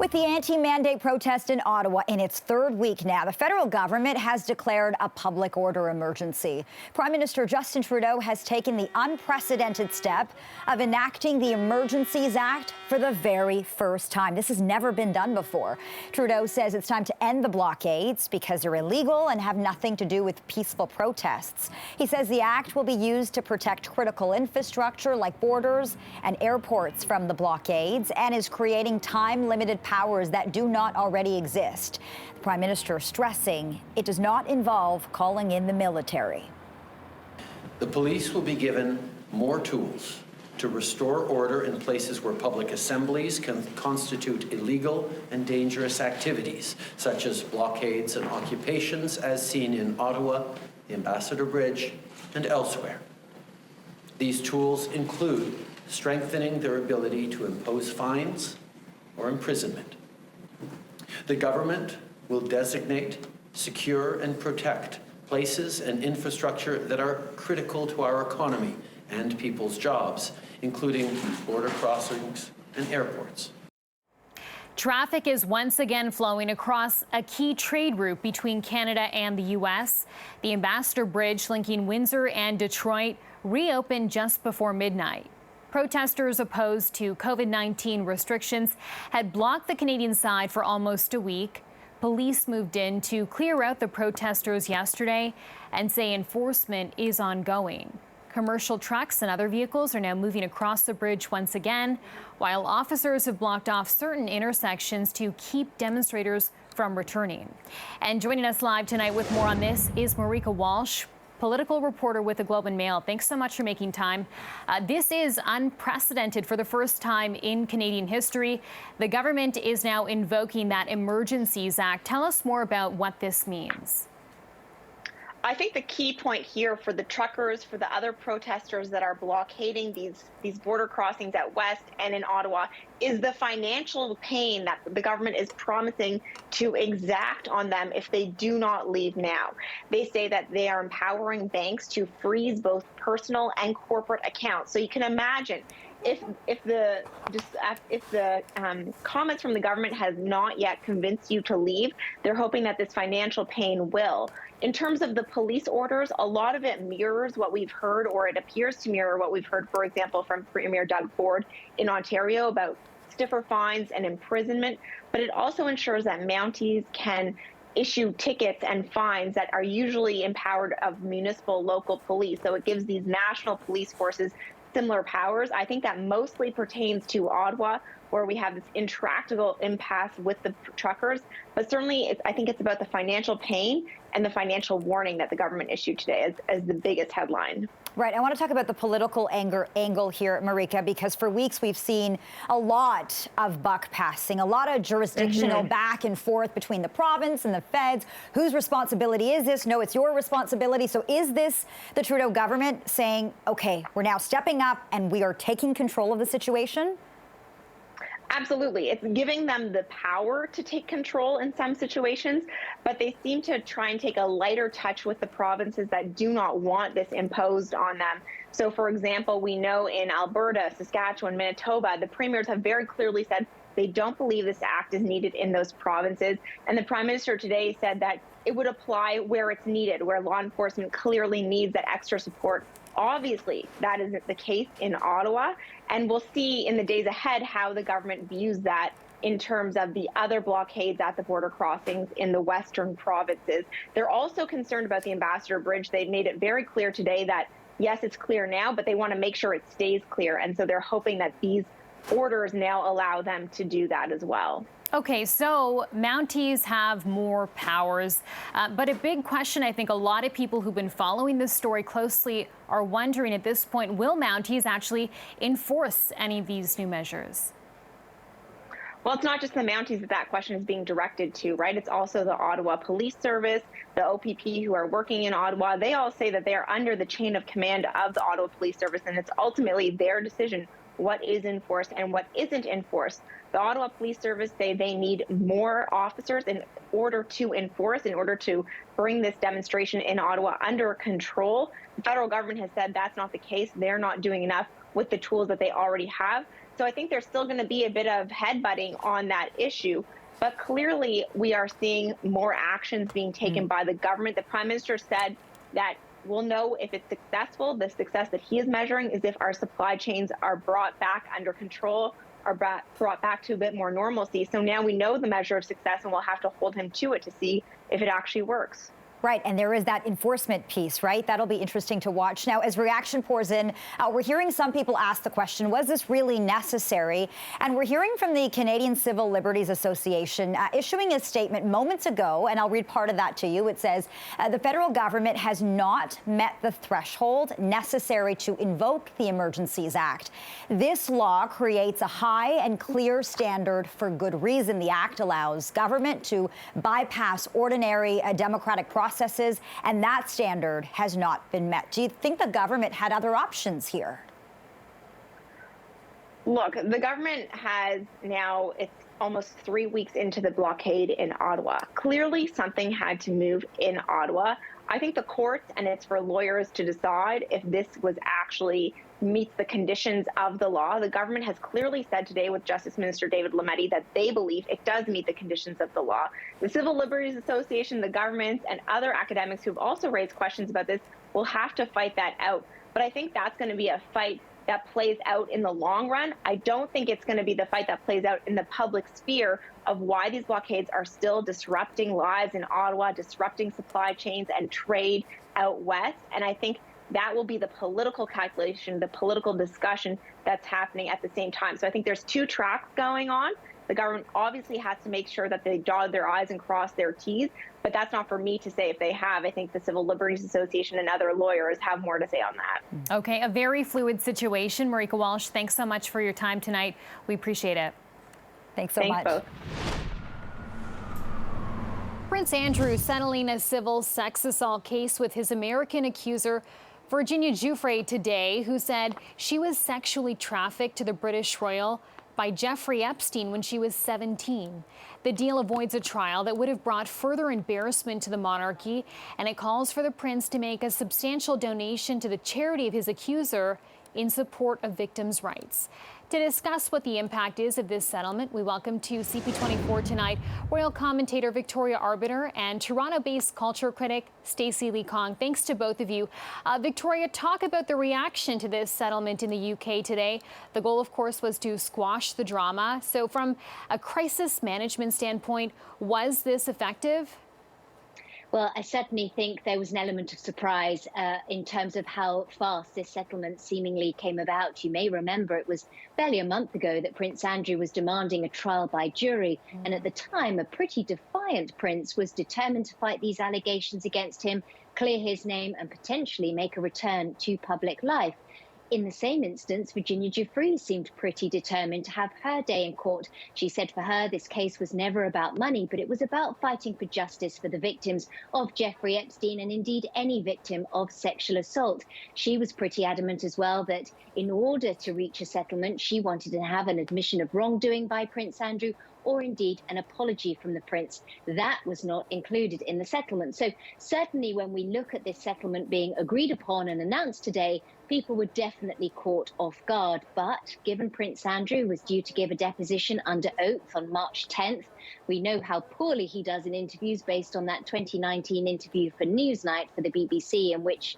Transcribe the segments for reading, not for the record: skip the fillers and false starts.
With the anti-mandate protest in Ottawa in its third week now, the federal government has declared a public order emergency. Prime Minister Justin Trudeau has taken the unprecedented step of enacting the Emergencies Act for the very first time. This has never been done before. Trudeau says it's time to end the blockades because they're illegal and have nothing to do with peaceful protests. He says the act will be used to protect critical infrastructure like borders and airports from the blockades and is creating time-limited powers that do not already exist. The Prime Minister stressing it does not involve calling in the military. The police will be given more tools to restore order in places where public assemblies can constitute illegal and dangerous activities, such as blockades and occupations, as seen in Ottawa, the Ambassador Bridge, and elsewhere. These tools include strengthening their ability to impose fines or imprisonment. The government will designate, secure, and protect places and infrastructure that are critical to our economy and people's jobs, including border crossings and airports. Traffic is once again flowing across a key trade route between Canada and the U.S. The Ambassador Bridge linking Windsor and Detroit reopened just before midnight. Protesters opposed to COVID-19 restrictions had blocked the Canadian side for almost a week. Police moved in to clear out the protesters yesterday and say enforcement is ongoing. Commercial trucks and other vehicles are now moving across the bridge once again, while officers have blocked off certain intersections to keep demonstrators from returning. And joining us live tonight with more on this is Marika Walsh, political reporter with the Globe and Mail. Thanks so much for making time. This is unprecedented for the first time in Canadian history. The government is now invoking that Emergencies Act. Tell us more about what this means. I think the key point here for the truckers, for the other protesters that are blockading these border crossings at West and in Ottawa, is the financial pain that the government is promising to exact on them if they do not leave now. They say that they are empowering banks to freeze both personal and corporate accounts. So you can imagine if the comments from the government has not yet convinced you to leave, they're hoping that this financial pain will. In terms of the police orders, a lot of it mirrors what we've heard, or it appears to mirror what we've heard, for example, from Premier Doug Ford in Ontario about stiffer fines and imprisonment. But it also ensures that Mounties can issue tickets and fines that are usually empowered of municipal local police. So it gives these national police forces similar powers. I think that mostly pertains to Ottawa, where we have this intractable impasse with the truckers. But certainly, I think it's about the financial pain and the financial warning that the government issued today as the biggest headline. Right. I want to talk about the political angle here, Marika, because for weeks we've seen a lot of buck passing, a lot of jurisdictional back and forth between the province and the feds. Whose responsibility is this? No, it's your responsibility. So is this the Trudeau government saying, OK, we're now stepping up and we are taking control of the situation? Absolutely. It's giving them the power to take control in some situations, but they seem to try and take a lighter touch with the provinces that do not want this imposed on them. So, for example, we know in Alberta, Saskatchewan, Manitoba, the premiers have very clearly said they don't believe this act is needed in those provinces. And the Prime Minister today said that it would apply where it's needed, where law enforcement clearly needs that extra support. Obviously, that isn't the case in Ottawa, and we'll see in the days ahead how the government views that in terms of the other blockades at the border crossings in the western provinces. They're also concerned about the Ambassador Bridge. They've made it very clear today that, yes, it's clear now, but they want to make sure it stays clear. And so they're hoping that these orders now allow them to do that as well. Okay, so Mounties have more powers, but a big question I think a lot of people who've been following this story closely are wondering at this point, will Mounties actually enforce any of these new measures? Well, it's not just the Mounties that question is being directed to, right? It's also the Ottawa Police Service, the OPP who are working in Ottawa. They all say that they are under the chain of command of the Ottawa Police Service, and it's ultimately their decision what is enforced and what isn't enforced. The Ottawa Police Service say they need more officers in order to enforce, in order to bring this demonstration in Ottawa under control. The federal government has said that's not the case. They're not doing enough with the tools that they already have. So I think there's still going to be a bit of headbutting on that issue. But clearly, we are seeing more actions being taken by the government. The Prime Minister said that we'll know if it's successful. The success that he is measuring is if our supply chains are brought back under control, are brought back to a bit more normalcy. So now we know the measure of success, and we'll have to hold him to it to see if it actually works. Right, and there is that enforcement piece, right? That'll be interesting to watch. Now, as reaction pours in, we're hearing some people ask the question, was this really necessary? And we're hearing from the Canadian Civil Liberties Association issuing a statement moments ago, and I'll read part of that to you. It says, the federal government has not met the threshold necessary to invoke the Emergencies Act. This law creates a high and clear standard for good reason. The act allows government to bypass ordinary democratic processes, and that standard has not been met. Do you think the government had other options here? Look, the government has now, it's almost 3 weeks into the blockade in Ottawa. Clearly, something had to move in Ottawa. I think the courts, and it's for lawyers to decide if this was actually meets the conditions of the law. The government has clearly said today with Justice Minister David Lametti that they believe it does meet the conditions of the law. The Civil Liberties Association, the government, and other academics who have also raised questions about this will have to fight that out. But I think that's going to be a fight that plays out in the long run. I don't think it's going to be the fight that plays out in the public sphere of why these blockades are still disrupting lives in Ottawa, disrupting supply chains and trade out west. And I think that will be the political calculation, the political discussion that's happening at the same time. So I think there's two tracks going on. The government obviously has to make sure that they dot their I's and cross their T's, but that's not for me to say if they have. I think the Civil Liberties Association and other lawyers have more to say on that. Okay, a very fluid situation. Marika Walsh, thanks so much for your time tonight. We appreciate it. Thanks so much. Both. Prince Andrew settling a civil sex assault case with his American accuser, Virginia Giuffre, today, who said she was sexually trafficked to the British royal by Jeffrey Epstein when she was 17. The deal avoids a trial that would have brought further embarrassment to the monarchy, and it calls for the prince to make a substantial donation to the charity of his accuser in support of victims' rights. To discuss what the impact is of this settlement, we welcome to CP24 Tonight royal commentator Victoria Arbiter and Toronto-based culture critic Stacey Lee Kong. Thanks to both of you. Victoria, talk about the reaction to this settlement in the UK today. The goal, of course, was to squash the drama. So from a crisis management standpoint, was this effective? Well, I certainly think there was an element of surprise in terms of how fast this settlement seemingly came about. You may remember it was barely a month ago that Prince Andrew was demanding a trial by jury. And at the time, a pretty defiant prince was determined to fight these allegations against him, clear his name and potentially make a return to public life. In the same instance, Virginia Giuffre seemed pretty determined to have her day in court. She said for her, this case was never about money, but it was about fighting for justice for the victims of Jeffrey Epstein and indeed any victim of sexual assault. She was pretty adamant as well that in order to reach a settlement, she wanted to have an admission of wrongdoing by Prince Andrew or indeed an apology from the prince. That was not included in the settlement. So certainly when we look at this settlement being agreed upon and announced today, people were definitely caught off guard. But given Prince Andrew was due to give a deposition under oath on March 10th, we know how poorly he does in interviews based on that 2019 interview for Newsnight for the BBC in which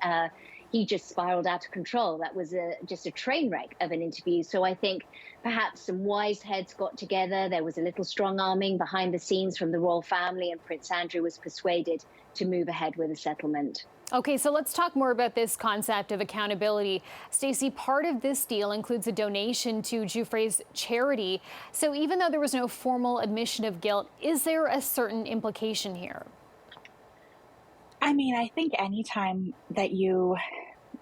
he just spiraled out of control. That was just a train wreck of an interview. So I think perhaps some wise heads got together. There was a little strong arming behind the scenes from the royal family, and Prince Andrew was persuaded to move ahead with a settlement. Okay, so let's talk more about this concept of accountability. Stacey, part of this deal includes a donation to Giuffre's charity. So even though there was no formal admission of guilt, is there a certain implication here? I mean, I think anytime that you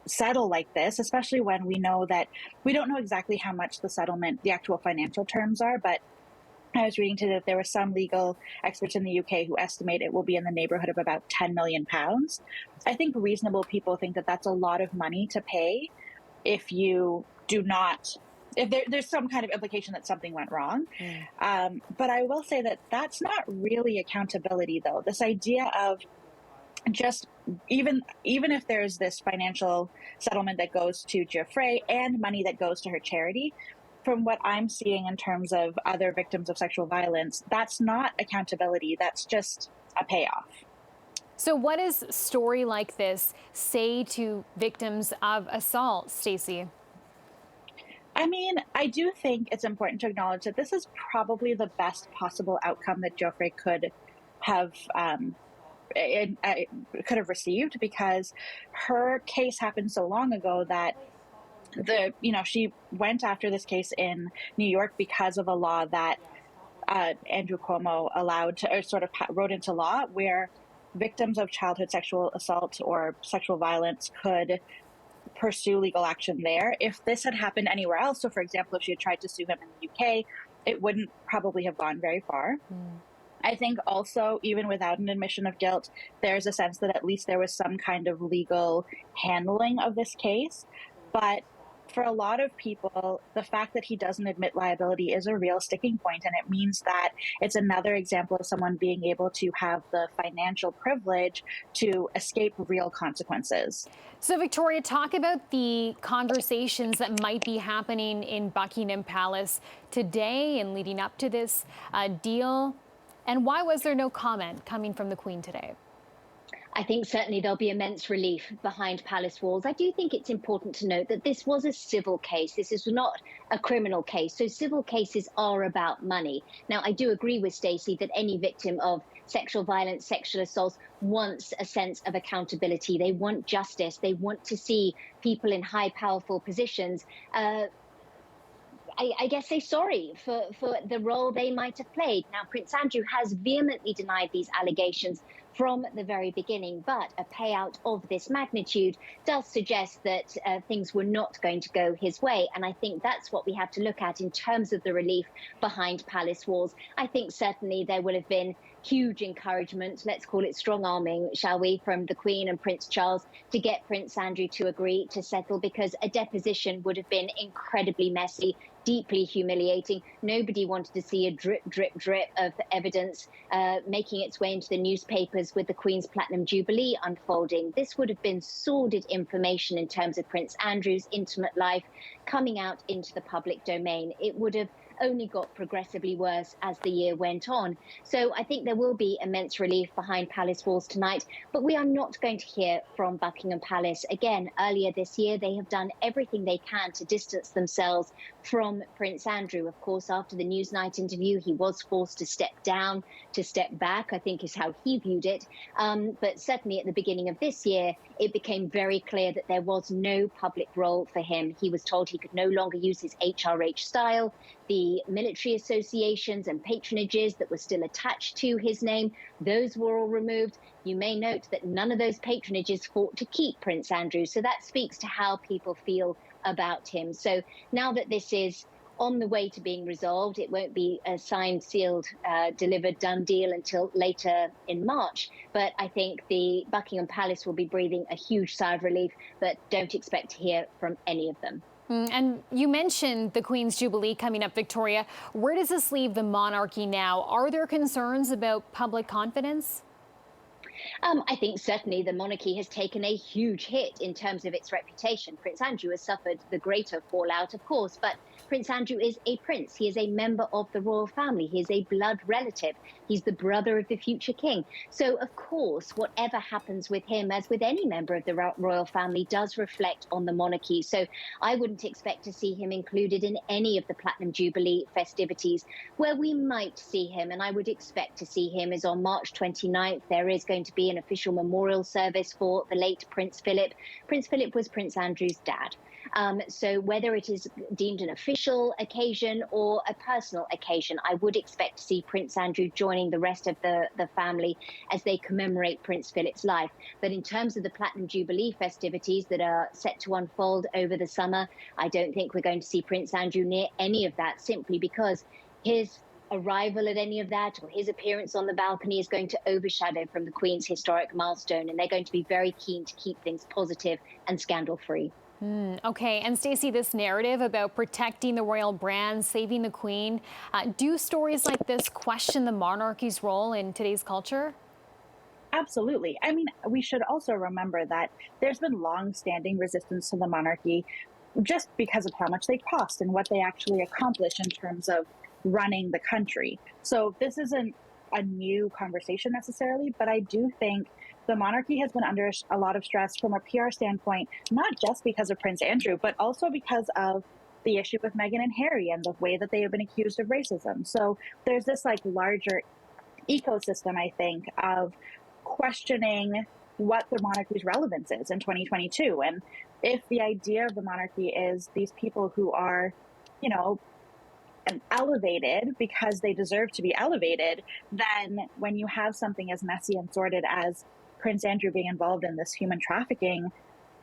settle like this, especially when we know that we don't know exactly how much the settlement, the actual financial terms are, but I was reading today that there were some legal experts in the UK who estimate it will be in the neighborhood of about £10 million. I think reasonable people think that that's a lot of money to pay if you do not if there's some kind of implication that something went wrong. But I will say that that's not really accountability, though. This idea of just even if there's this financial settlement that goes to Geoffrey and money that goes to her charity, from what I'm seeing in terms of other victims of sexual violence, that's not accountability. That's just a payoff. So what does a story like this say to victims of assault, Stacey? I mean, I do think it's important to acknowledge that this is probably the best possible outcome that Geoffrey could have received, because her case happened so long ago that she went after this case in New York because of a law that Andrew Cuomo allowed to, or sort of wrote into law, where victims of childhood sexual assault or sexual violence could pursue legal action there. If this had happened anywhere else, so for example, if she had tried to sue him in the UK, it wouldn't probably have gone very far. I think also, even without an admission of guilt, there's a sense that at least there was some kind of legal handling of this case. But for a lot of people, the fact that he doesn't admit liability is a real sticking point, and it means that it's another example of someone being able to have the financial privilege to escape real consequences. So, Victoria, talk about the conversations that might be happening in Buckingham Palace today and leading up to this deal, and why was there no comment coming from the Queen today? I think certainly there'll be immense relief behind palace walls. I do think it's important to note that this was a civil case. This is not a criminal case. So civil cases are about money. Now, I do agree with Stacey that any victim of sexual violence, sexual assaults wants a sense of accountability. They want justice. They want to see people in high, powerful positions I guess say sorry for the role they might have played. Now, Prince Andrew has vehemently denied these allegations from the very beginning, but a payout of this magnitude does suggest that things were not going to go his way. And I think that's what we have to look at in terms of the relief behind palace walls. I think certainly there will have been huge encouragement, let's call it strong arming, shall we, from the Queen and Prince Charles to get Prince Andrew to agree to settle, because a deposition would have been incredibly messy, deeply humiliating. Nobody wanted to see a drip, drip, drip of evidence making its way into the newspapers with the Queen's Platinum Jubilee unfolding. This would have been sordid information in terms of Prince Andrew's intimate life coming out into the public domain. It would have only got progressively worse as the year went on. So I think there will be immense relief behind palace walls tonight, but we are not going to hear from Buckingham Palace. Again, earlier this year, they have done everything they can to distance themselves from Prince Andrew. Of course, after the Newsnight interview, he was forced to step down, to step back, I think is how he viewed it. But certainly at the beginning of this year, it became very clear that there was no public role for him. He was told he could no longer use his HRH style. The military associations and patronages that were still attached to his name, those were all removed. You may note that none of those patronages fought to keep Prince Andrew. So that speaks to how people feel about him. So now that this is on the way to being resolved, it won't be a signed, sealed, delivered, done deal until later in March. But I think the Buckingham Palace will be breathing a huge sigh of relief, but don't expect to hear from any of them. And you mentioned the Queen's Jubilee coming up, Victoria. Where does this leave the monarchy now? Are there concerns about public confidence? I think certainly the monarchy has taken a huge hit in terms of its reputation. Prince Andrew has suffered the greater fallout, of course, but Prince Andrew is a prince. He is a member of the royal family. He is a blood relative. He's the brother of the future king. So, of course, whatever happens with him, as with any member of the royal family, does reflect on the monarchy. So I wouldn't expect to see him included in any of the Platinum Jubilee festivities. Where we might see him, and I would expect to see him, is on March 29th. There is going to be an official memorial service for the late Prince Philip. Prince Philip was Prince Andrew's dad. So whether it is deemed an official occasion or a personal occasion, I would expect to see Prince Andrew joining the rest of the family as they commemorate Prince Philip's life. But in terms of the Platinum Jubilee festivities that are set to unfold over the summer, I don't think we're going to see Prince Andrew near any of that, simply because his arrival at any of that or his appearance on the balcony is going to overshadow from the Queen's historic milestone, and they're going to be very keen to keep things positive and scandal-free. Okay, and Stacey, this narrative about protecting the royal brand, saving the Queen, do stories like this question the monarchy's role in today's culture? Absolutely. I mean, we should also remember that there's been long-standing resistance to the monarchy just because of how much they cost and what they actually accomplish in terms of running the country. So this isn't a new conversation necessarily, but I do think the monarchy has been under a lot of stress from a PR standpoint, not just because of Prince Andrew, but also because of the issue with Meghan and Harry and the way that they have been accused of racism. So there's this like larger ecosystem, I think, of questioning what the monarchy's relevance is in 2022. And if the idea of the monarchy is these people who are, you know, elevated because they deserve to be elevated, then when you have something as messy and sordid as Prince Andrew being involved in this human trafficking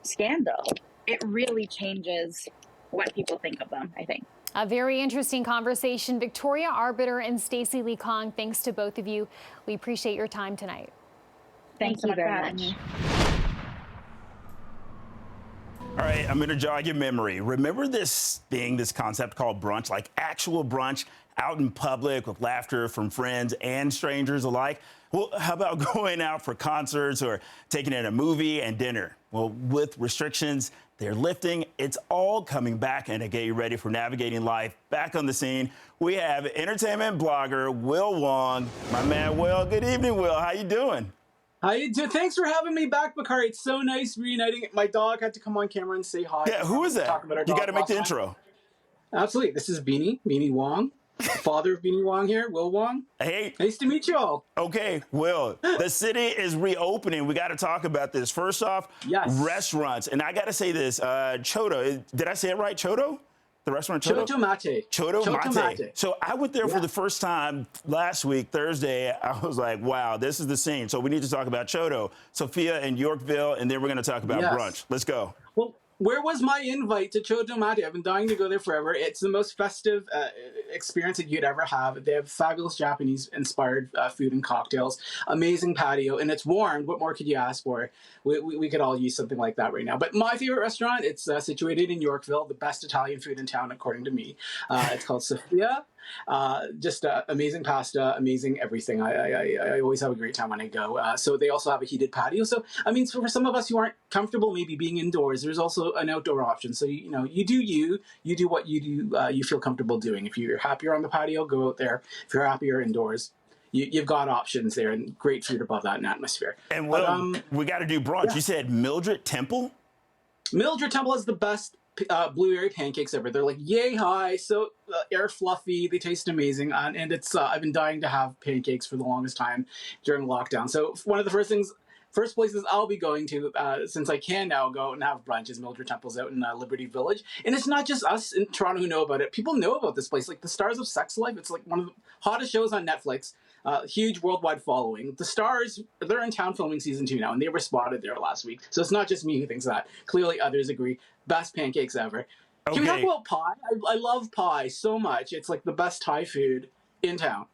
scandal, it really changes what people think of them, I think. A very interesting conversation. Victoria Arbiter and Stacey Lee Kong, thanks to both of you. We appreciate your time tonight. Thanks so much for having me. All right, I'm going to jog your memory. Remember this concept called brunch, like actual brunch out in public with laughter from friends and strangers alike? Well, how about going out for concerts or taking in a movie and dinner? Well, with restrictions they're lifting, it's all coming back. And to get you ready for navigating life back on the scene, we have entertainment blogger Will Wong. My man, Will. Good evening, Will. How you doing? How you doing? Thanks for having me back, Bakari. It's so nice reuniting. My dog had to come on camera and say hi. Yeah, who is that? You got to make the intro. Absolutely. This is Beanie Wong, father of Beanie Wong here, Will Wong. Hey. Nice to meet you all. Okay, Will, the city is reopening. We got to talk about this. First off, yes. Restaurants. And I got to say this, Chodo, did I say it right, Chodo? The restaurant Chodo? Chodo Mate. Chodo Mate. So I went there for the first time last week, Thursday. I was like, wow, this is the scene. So we need to talk about Chodo, Sophia and Yorkville, and then we're going to talk about brunch. Let's go. Well, where was my invite to Chodo Mate? I've been dying to go there forever. It's the most festive experience that you'd ever have. They have fabulous Japanese-inspired food and cocktails, amazing patio, and it's warm. What more could you ask for? We could all use something like that right now. But my favorite restaurant, it's situated in Yorkville, the best Italian food in town, according to me. It's called Sophia. Just amazing pasta, amazing everything. I always have a great time when I go. So they also have a heated patio. So, I mean, for some of us who aren't comfortable maybe being indoors, there's also an outdoor option. So, you know, you do what you do, you feel comfortable doing. If you're happier on the patio, go out there. If you're happier indoors, you've got options there and great food above that in atmosphere. And we got to do brunch. Yeah. You said Mildred Temple? Mildred Temple is the best blueberry pancakes ever. They're like yay high, so air fluffy. They taste amazing, and it's I've been dying to have pancakes for the longest time during lockdown. So one of the first places I'll be going to, since I can now go and have brunch, is Mildred Temple's out in Liberty Village. And it's not just us in Toronto who know about it. People know about this place. Like the Stars of Sex Life, it's like one of the hottest shows on Netflix. Huge worldwide following. The Stars, they're in town filming season 2 now, and they were spotted there last week. So it's not just me who thinks that. Clearly others agree. Best pancakes ever. Okay. Can we talk about pie? I love pie so much. It's like the best Thai food in town.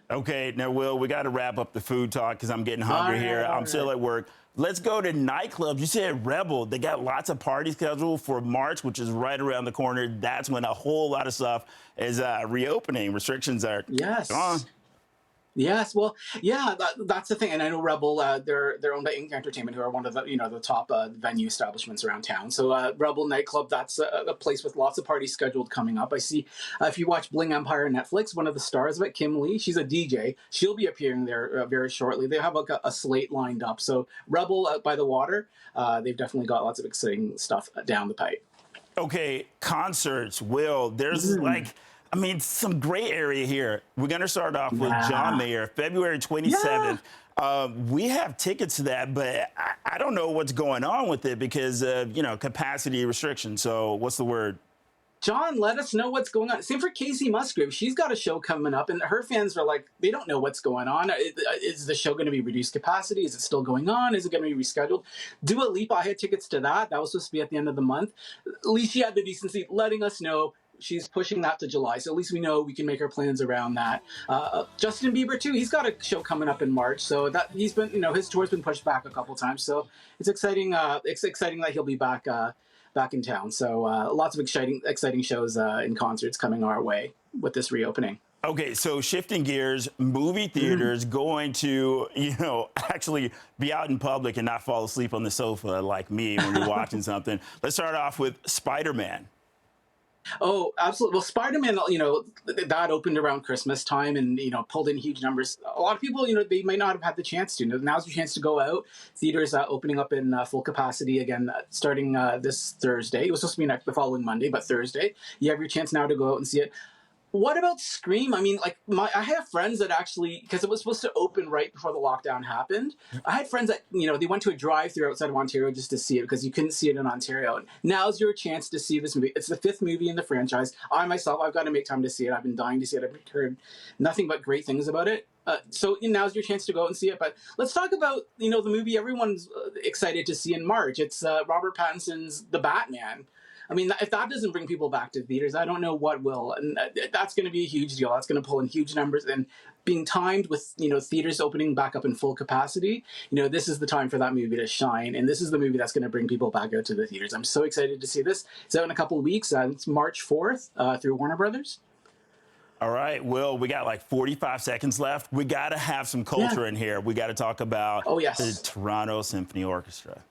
Okay, now, Will, we got to wrap up the food talk because I'm getting hungry here. I'm still at work. Let's go to nightclubs. You said Rebel. They got lots of parties scheduled for March, which is right around the corner. That's when a whole lot of stuff is reopening. Restrictions are gone. Yes, well, yeah, that's the thing. And I know Rebel, they're owned by Ink Entertainment, who are one of the top venue establishments around town. So Rebel Nightclub, that's a place with lots of parties scheduled coming up. I see, if you watch Bling Empire on Netflix, one of the stars of it, Kim Lee, she's a DJ. She'll be appearing there very shortly. They have like a slate lined up. So Rebel out by the water, they've definitely got lots of exciting stuff down the pipe. Okay, concerts, Will, there's some gray area here. We're going to start off with John Mayer, February 27th. We have tickets to that, but I don't know what's going on with it because of, capacity restrictions. So what's the word? John, let us know what's going on. Same for Casey Musgrave. She's got a show coming up, and her fans are like, they don't know what's going on. Is the show going to be reduced capacity? Is it still going on? Is it going to be rescheduled? Dua Lipa, I had tickets to that. That was supposed to be at the end of the month. At least she had the decency letting us know. She's pushing that to July, so at least we know we can make our plans around that. Justin Bieber too, he's got a show coming up in March, so that he's been, his tour's been pushed back a couple times. So it's exciting. It's exciting that he'll be back back in town. So lots of exciting shows and concerts coming our way with this reopening. Okay, so shifting gears, movie theaters going to, actually be out in public and not fall asleep on the sofa like me when you're watching something. Let's start off with Spider-Man. Oh, absolutely. Well, Spider-Man, that opened around Christmas time and, pulled in huge numbers. A lot of people, they might not have had the chance to. Now's your chance to go out. Theaters opening up in full capacity again, starting this Thursday. It was supposed to be the following Monday, but Thursday. You have your chance now to go out and see it. What about Scream? I mean, I have friends that actually, because it was supposed to open right before the lockdown happened. I had friends that, they went to a drive-thru outside of Ontario just to see it because you couldn't see it in Ontario. And now's your chance to see this movie. It's the 5th movie in the franchise. I've got to make time to see it. I've been dying to see it. I've heard nothing but great things about it. So now's your chance to go out and see it. But let's talk about, the movie everyone's excited to see in March. It's Robert Pattinson's The Batman. I mean, if that doesn't bring people back to theaters, I don't know what will. And that's going to be a huge deal. That's going to pull in huge numbers. And being timed with, theaters opening back up in full capacity, this is the time for that movie to shine. And this is the movie that's going to bring people back out to the theaters. I'm so excited to see this. It's out in a couple of weeks. It's March 4th through Warner Brothers. All right, Will, we got like 45 seconds left. We got to have some culture in here. We got to talk about the Toronto Symphony Orchestra.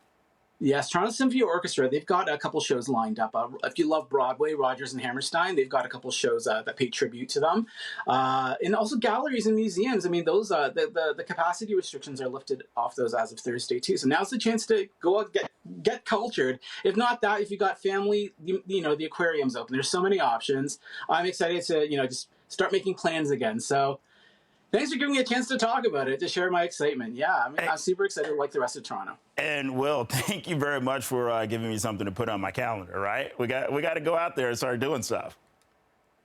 Yes, Toronto Symphony Orchestra, they've got a couple shows lined up. If you love Broadway, Rodgers and Hammerstein, they've got a couple shows that pay tribute to them. And also galleries and museums. I mean, those the capacity restrictions are lifted off those as of Thursday, too. So now's the chance to go out, get cultured. If not that, if you got family, the aquarium's open. There's so many options. I'm excited to, just start making plans again. So thanks for giving me a chance to talk about it, to share my excitement. Yeah, I'm super excited like the rest of Toronto. And Will, thank you very much for giving me something to put on my calendar, right? We got to go out there and start doing stuff.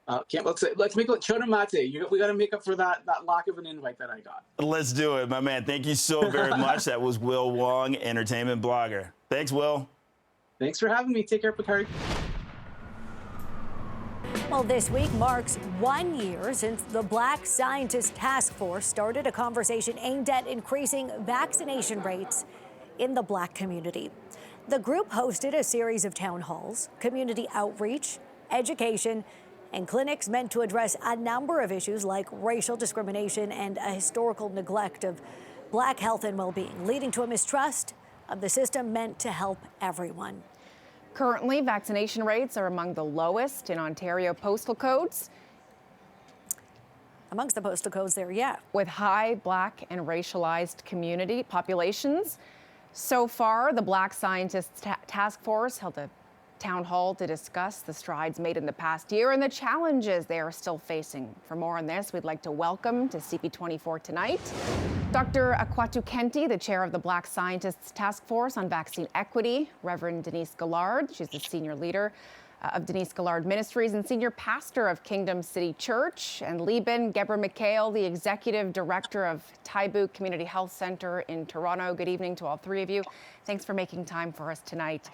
Let's make Chodo Mate. We got to make up for that lack of an invite that I got. Let's do it, my man. Thank you so very much. That was Will Wong, entertainment blogger. Thanks, Will. Thanks for having me. Take care, Picard. Well, this week marks 1 year since the Black Scientist Task Force started a conversation aimed at increasing vaccination rates in the Black community. The group hosted a series of town halls, community outreach, education, and clinics meant to address a number of issues like racial discrimination and a historical neglect of Black health and well-being, leading to a mistrust of the system meant to help everyone. Currently, vaccination rates are among the lowest in Ontario postal codes. Amongst the postal codes there, yeah. With high Black and racialized community populations. So far, the Black Scientists Task Force held a town hall to discuss the strides made in the past year and the challenges they are still facing. For more on this, we'd like to welcome to CP24 Tonight Dr. Akwatu Kenti, the chair of the Black Scientists Task Force on Vaccine Equity, Reverend Denise Gillard. She's the senior leader of Denise Gillard Ministries and senior pastor of Kingdom City Church, and Lieben Geber Mikhail, the executive director of Taibu Community Health Center in Toronto. Good evening to all three of you. Thanks for making time for us tonight.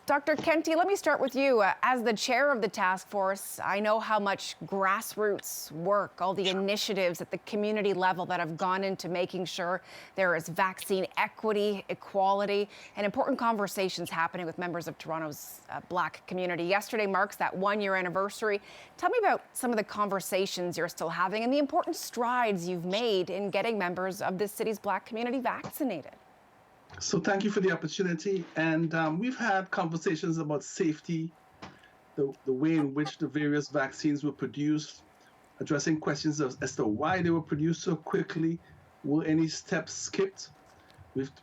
Dr. Kenti, let me start with you. As the chair of the task force, I know how much grassroots work, all the initiatives at the community level that have gone into making sure there is vaccine equity, equality, and important conversations happening with members of Toronto's Black community. Yesterday marks that 1-year anniversary. Tell me about some of the conversations you're still having and the important strides you've made in getting members of this city's Black community vaccinated. So thank you for the opportunity. And we've had conversations about safety, the way in which the various vaccines were produced, addressing questions as to why they were produced so quickly. Were any steps skipped?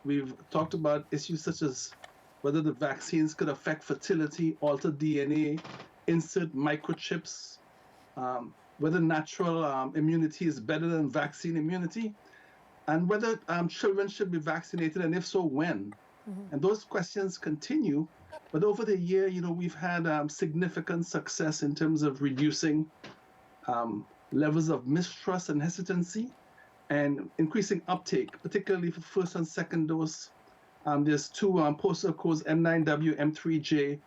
We've talked about issues such as whether the vaccines could affect fertility, alter DNA, insert microchips, whether natural immunity is better than vaccine immunity, and whether children should be vaccinated, and if so, when. And those questions continue. But over the year, we've had significant success in terms of reducing levels of mistrust and hesitancy and increasing uptake, particularly for first and second dose. There's two postal codes, M9W, M3J,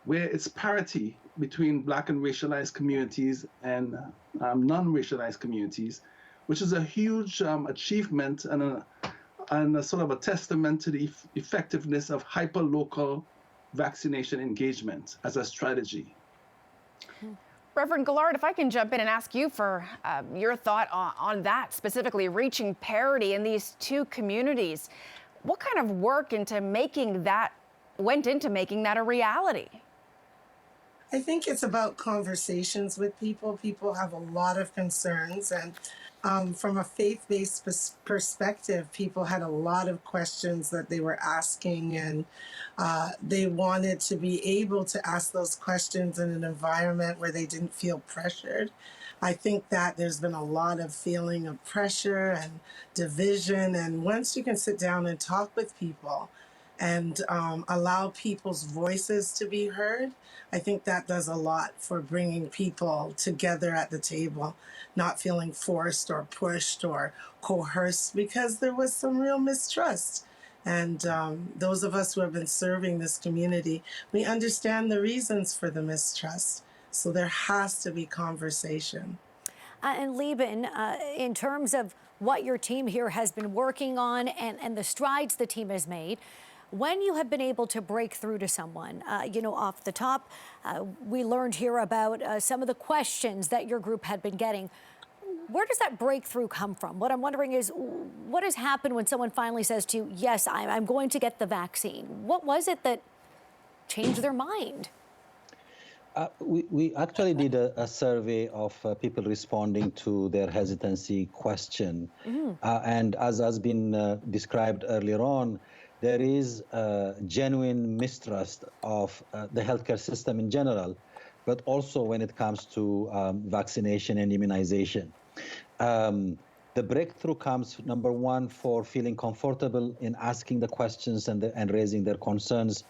where it's parity between Black and racialized communities and non-racialized communities, which is a huge achievement and a sort of a testament to the effectiveness of hyper-local vaccination engagement as a strategy. Reverend Gillard, if I can jump in and ask you for your thought on that, specifically reaching parity in these two communities. What kind of work went into making that a reality? I think it's about conversations with people. People have a lot of concerns, and from a faith-based perspective, people had a lot of questions that they were asking, and they wanted to be able to ask those questions in an environment where they didn't feel pressured. I think that there's been a lot of feeling of pressure and division, and once you can sit down and talk with people and allow people's voices to be heard, I think that does a lot for bringing people together at the table, not feeling forced or pushed or coerced, because there was some real mistrust. And those of us who have been serving this community, we understand the reasons for the mistrust. So there has to be conversation. And Lieben, in terms of what your team here has been working on and the strides the team has made, when you have been able to break through to someone, off the top, we learned here about some of the questions that your group had been getting. Where does that breakthrough come from? What I'm wondering is, what has happened when someone finally says to you, yes, I'm going to get the vaccine? What was it that changed their mind? We actually did a survey of people responding to their hesitancy question. And as has been described earlier on, there is genuine mistrust of the healthcare system in general, but also when it comes to vaccination and immunization. The breakthrough comes, number one, for feeling comfortable in asking the questions and raising their concerns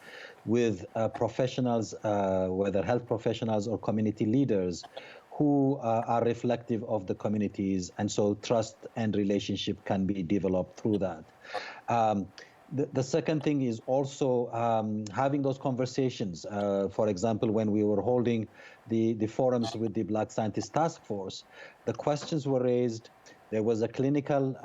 with professionals, whether health professionals or community leaders, who are reflective of the communities, and so trust and relationship can be developed through that. The second thing is also having those conversations. For example, when we were holding the forums with the Black Scientist Task Force, the questions were raised, there was a clinical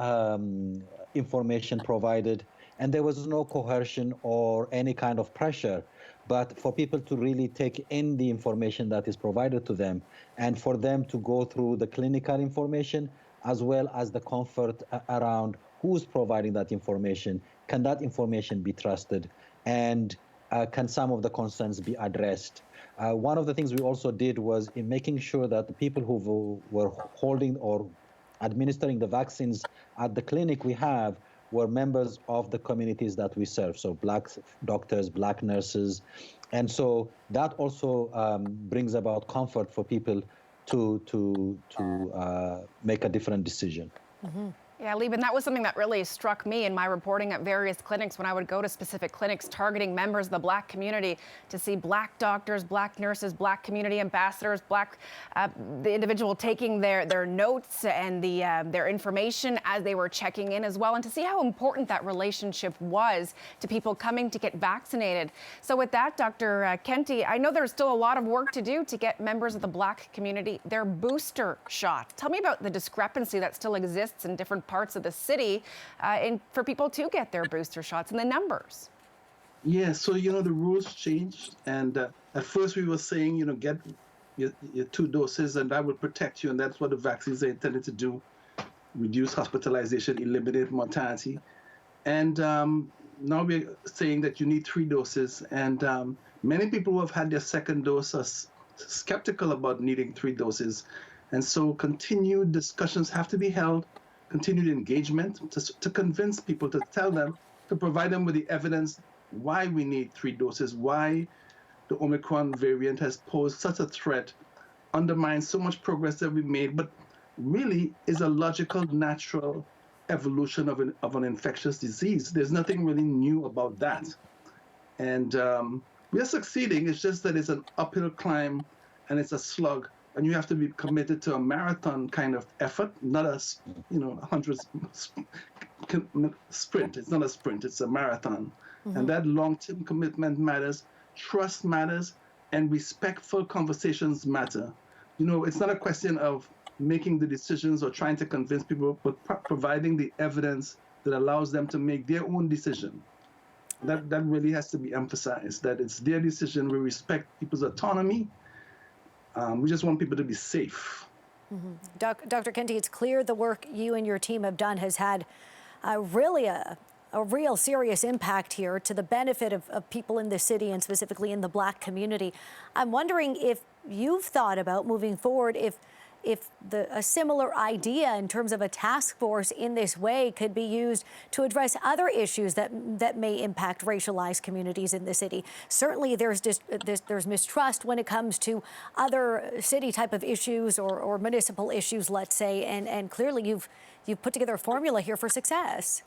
information provided, and there was no coercion or any kind of pressure, but for people to really take in the information that is provided to them, and for them to go through the clinical information as well as the comfort around who's providing that information. Can that information be trusted? And can some of the concerns be addressed? One of the things we also did was in making sure that the people who were holding or administering the vaccines at the clinic we have were members of the communities that we serve, so Black doctors, Black nurses. And so that also brings about comfort for people to make a different decision. Yeah, Lieben, that was something that really struck me in my reporting at various clinics when I would go to specific clinics targeting members of the Black community, to see Black doctors, Black nurses, Black community ambassadors, the individual taking their notes and their information as they were checking in as well, and to see how important that relationship was to people coming to get vaccinated. So with that, Dr. Kenty, I know there's still a lot of work to do to get members of the Black community their booster shot. Tell me about the discrepancy that still exists in different parts of the city for people to get their booster shots and the numbers. Yeah, so, the rules changed. And at first we were saying, get your 2 doses and that would protect you. And that's what the vaccines are intended to do: reduce hospitalization, eliminate mortality. And now we're saying that you need 3 doses. And many people who have had their second dose are skeptical about needing 3 doses. And so continued discussions have to be held, continued engagement to convince people, to tell them, to provide them with the evidence why we need 3 doses, why the Omicron variant has posed such a threat, undermines so much progress that we made, but really is a logical, natural evolution of an infectious disease. There's nothing really new about that. And we are succeeding. It's just that it's an uphill climb and it's a slug. And you have to be committed to a marathon kind of effort, not a 100 sprint. It's not a sprint, it's a marathon. And that long-term commitment matters, trust matters, and respectful conversations matter. It's not a question of making the decisions or trying to convince people, but providing the evidence that allows them to make their own decision. That really has to be emphasized, that it's their decision. We respect people's autonomy. We just want people to be safe. Dr. Kenty, it's clear the work you and your team have done has had really a real serious impact here to the benefit of people in the city and specifically in the Black community. I'm wondering if you've thought about moving forward, if a similar idea in terms of a task force in this way could be used to address other issues that may impact racialized communities in the city. Certainly there's mistrust when it comes to other city type of issues or municipal issues, let's say, and clearly you've put together a formula here for success.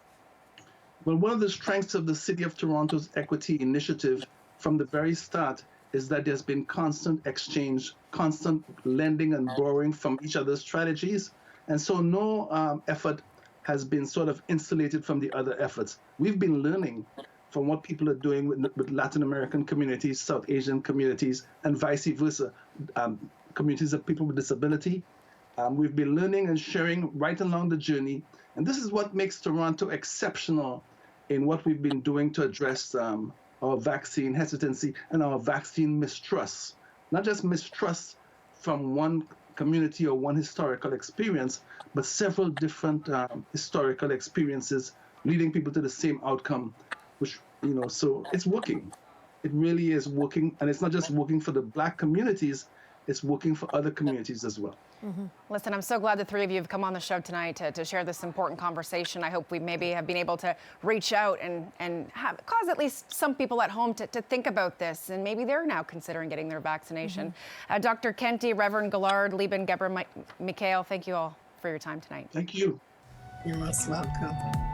Well, one of the strengths of the City of Toronto's Equity Initiative from the very start is that there's been constant exchange, constant lending and borrowing from each other's strategies. And so no effort has been sort of insulated from the other efforts. We've been learning from what people are doing with Latin American communities, South Asian communities, and vice versa, communities of people with disability. We've been learning and sharing right along the journey. And this is what makes Toronto exceptional in what we've been doing to address our vaccine hesitancy and our vaccine mistrust. Not just mistrust from one community or one historical experience, but several different historical experiences leading people to the same outcome, which, so it's working. It really is working. And it's not just working for the Black communities, it's working for other communities as well. Listen, I'm so glad the three of you have come on the show tonight to share this important conversation. I hope we maybe have been able to reach out and cause at least some people at home to think about this, and maybe they're now considering getting their vaccination. Dr. Kenty, Reverend Gillard, Lieben, Geber, Mikhail, thank you all for your time tonight. Thank you. You're most welcome.